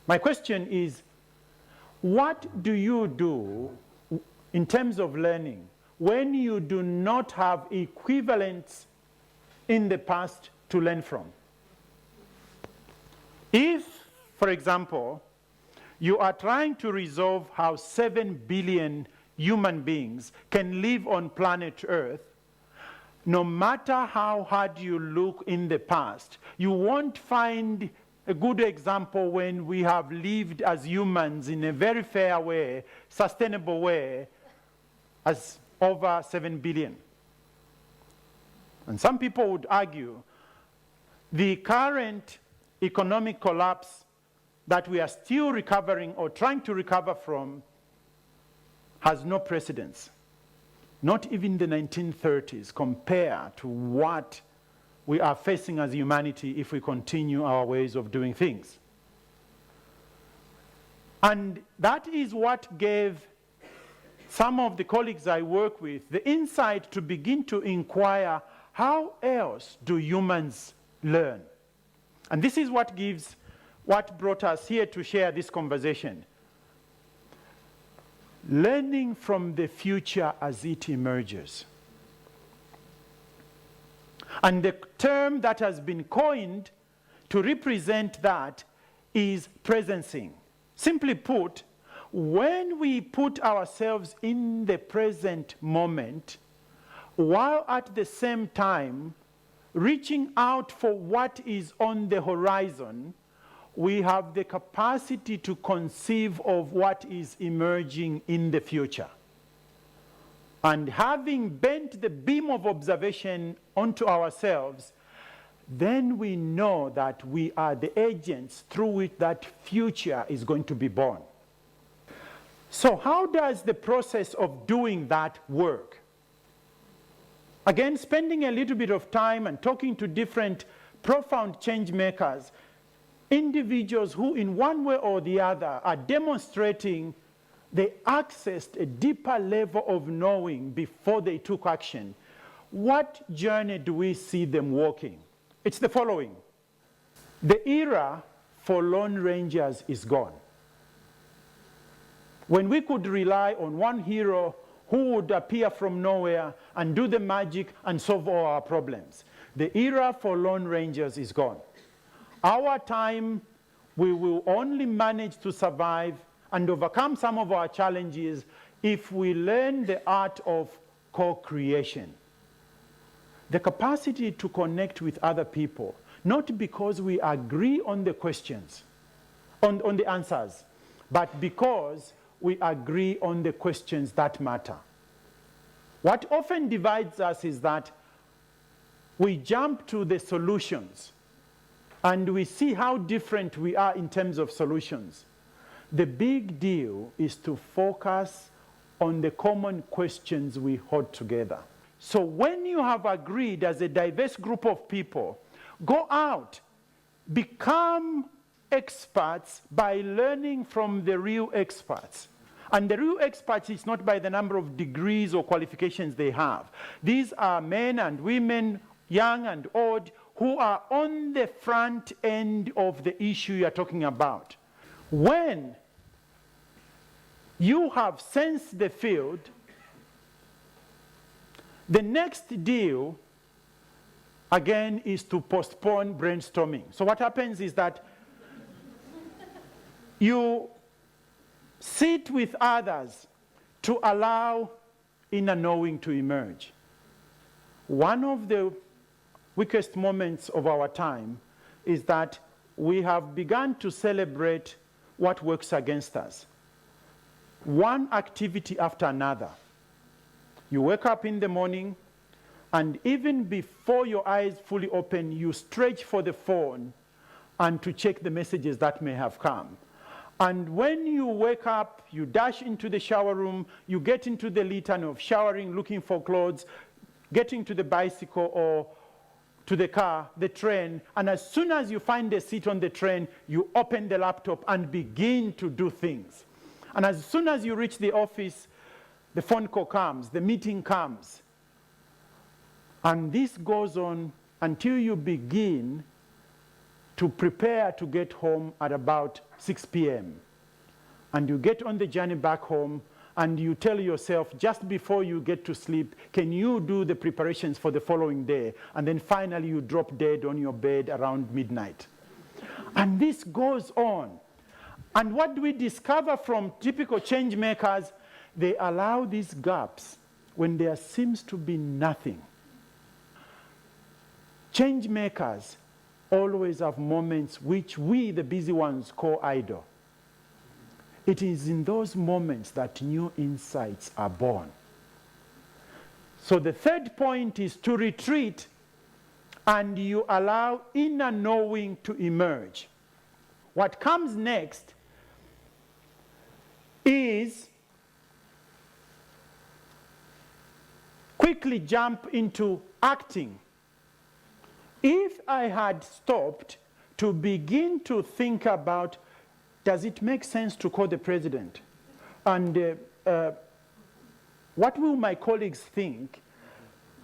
My question is, what do you do in terms of learning when you do not have equivalents in the past to learn from? If, for example, you are trying to resolve how 7 billion human beings can live on planet Earth, no matter how hard you look in the past, you won't find a good example when we have lived as humans in a very fair way, sustainable way, as over 7 billion. And some people would argue the current economic collapse that we are still recovering or trying to recover from has no precedence. Not even the 1930s compared to what we are facing as humanity if we continue our ways of doing things. And that is what gave some of the colleagues I work with the insight to begin to inquire, how else do humans learn? And this is what brought us here to share this conversation. Learning from the future as it emerges. And the term that has been coined to represent that is presencing. Simply put, when we put ourselves in the present moment, while at the same time reaching out for what is on the horizon, we have the capacity to conceive of what is emerging in the future. And having bent the beam of observation onto ourselves, then we know that we are the agents through which that future is going to be born. So how does the process of doing that work? Again, spending a little bit of time and talking to different profound change makers, individuals who in one way or the other are demonstrating they accessed a deeper level of knowing before they took action. What journey do we see them walking? It's the following. The era for Lone Rangers is gone. When we could rely on one hero who would appear from nowhere and do the magic and solve all our problems, the era for Lone Rangers is gone. Our time, we will only manage to survive and overcome some of our challenges if we learn the art of co-creation. The capacity to connect with other people, not because we agree on the questions, on the answers, but because we agree on the questions that matter. What often divides us is that we jump to the solutions and we see how different we are in terms of solutions. The big deal is to focus on the common questions we hold together. So when you have agreed as a diverse group of people, go out, become experts by learning from the real experts. And the real experts is not by the number of degrees or qualifications they have. These are men and women, young and old, who are on the front end of the issue you're talking about. When you have sensed the field, the next deal, again, is to postpone brainstorming. So what happens is that you sit with others to allow inner knowing to emerge. One of the weakest moments of our time is that we have begun to celebrate what works against us. One activity after another. You wake up in the morning, and even before your eyes fully open, you stretch for the phone and to check the messages that may have come. And when you wake up, you dash into the shower room, you get into the litany of showering, looking for clothes, getting to the bicycle or to the car, the train, and as soon as you find a seat on the train, you open the laptop and begin to do things. And as soon as you reach the office, the phone call comes, the meeting comes. And this goes on until you begin to prepare to get home at about 6 p.m. And you get on the journey back home, and you tell yourself, just before you get to sleep, can you do the preparations for the following day? And then finally you drop dead on your bed around midnight. And this goes on. And what do we discover from typical change makers? They allow these gaps when there seems to be nothing. Change makers always have moments which we, the busy ones, call idle. It is in those moments that new insights are born. So the third point is to retreat, and you allow inner knowing to emerge. What comes next is quickly jump into acting. If I had stopped to begin to think about, does it make sense to call the president? And what will my colleagues think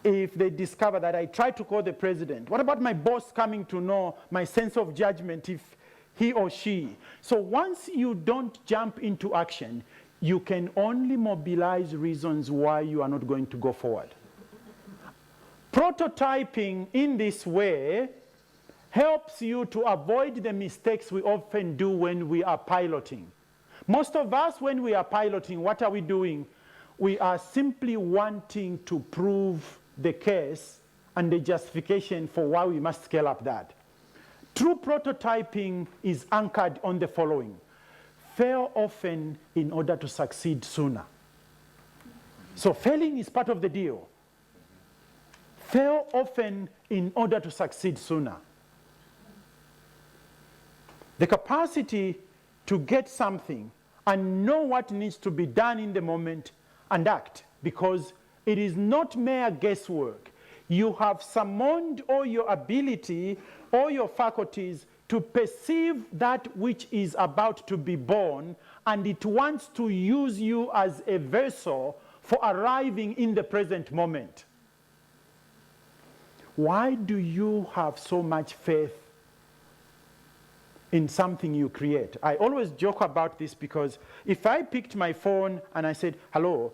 if they discover that I tried to call the president? What about my boss coming to know my sense of judgment if he or she? So once you don't jump into action, you can only mobilize reasons why you are not going to go forward. Prototyping in this way helps you to avoid the mistakes we often do when we are piloting. Most of us, when we are piloting, what are we doing? We are simply wanting to prove the case and the justification for why we must scale up that. True prototyping is anchored on the following: fail often in order to succeed sooner. So failing is part of the deal. Fail often in order to succeed sooner. The capacity to get something and know what needs to be done in the moment and act, because it is not mere guesswork. You have summoned all your ability, all your faculties to perceive that which is about to be born, and it wants to use you as a vessel for arriving in the present moment. Why do you have so much faith in something you create? I always joke about this, because if I picked my phone and I said, hello,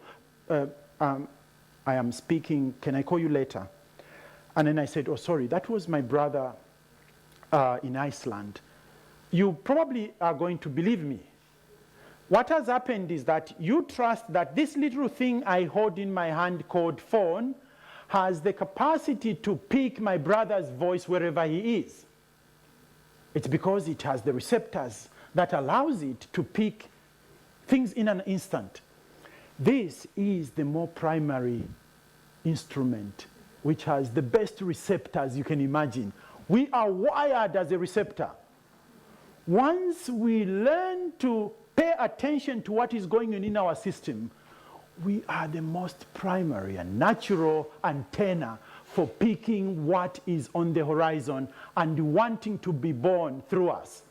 I am speaking, can I call you later? And then I said, oh, sorry, that was my brother in Iceland. You probably are going to believe me. What has happened is that you trust that this little thing I hold in my hand called phone has the capacity to pick my brother's voice wherever he is. It's because it has the receptors that allows it to pick things in an instant. This is the more primary instrument, which has the best receptors you can imagine. We are wired as a receptor. Once we learn to pay attention to what is going on in our system, we are the most primary and natural antenna for picking what is on the horizon and wanting to be born through us.